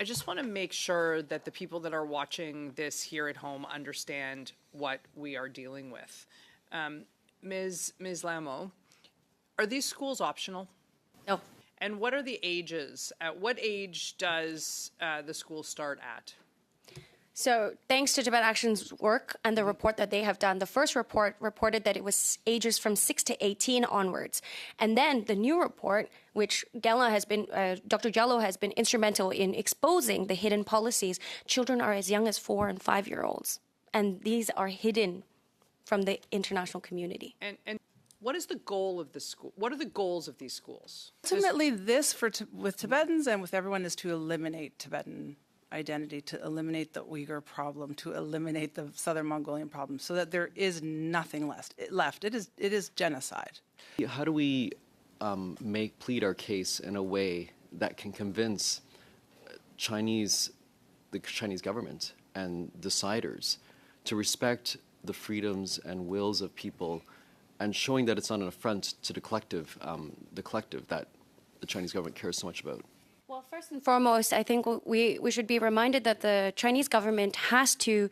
I just want to make sure that the people that are watching this here at home understand what we are dealing with. Ms. Lamo, are these schools optional? No. And what are the ages? At what age does the school start at? So thanks to Tibet Action's work and the report that they have done, the first report reported that it was ages from 6 to 18 onwards. And then the new report, which Dr. Jallo has been instrumental in exposing the hidden policies, children are as young as 4 and 5-year-olds. And these are hidden from the international community. And what is the goal of the school? What are the goals of these schools? Ultimately, with Tibetans and with everyone is to eliminate Tibetan identity, to eliminate the Uyghur problem, to eliminate the Southern Mongolian problem, so that there is nothing left. It is genocide. How do we plead our case in a way that can convince the Chinese government and deciders to respect the freedoms and wills of people, and showing that it's not an affront to the collective that the Chinese government cares so much about? Well, first and foremost, I think we should be reminded that the Chinese government has to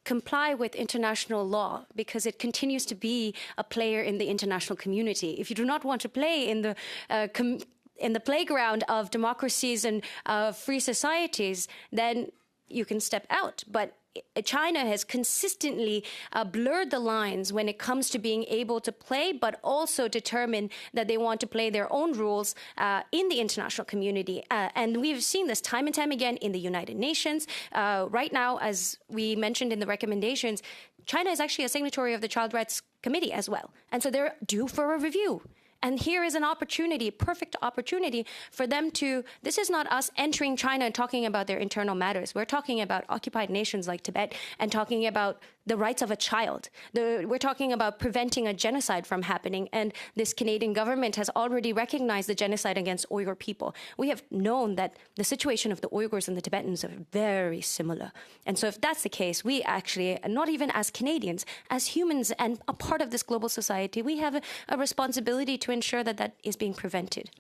comply with international law because it continues to be a player in the international community. If you do not want to play in the playground of democracies and free societies, then you can step out. But China has consistently blurred the lines when it comes to being able to play, but also determine that they want to play their own rules in the international community. And we've seen this time and time again in the United Nations. Right now, as we mentioned in the recommendations, China is actually a signatory of the Child Rights Committee as well. And so they're due for a review. And here is an opportunity, perfect opportunity for them to, this is not us entering China and talking about their internal matters. We're talking about occupied nations like Tibet and talking about the rights of a child. We're talking about preventing a genocide from happening. And this Canadian government has already recognized the genocide against Uyghur people. We have known that the situation of the Uyghurs and the Tibetans are very similar. And so if that's the case, we actually, not even as Canadians, as humans and a part of this global society, we have a responsibility to ensure that that is being prevented.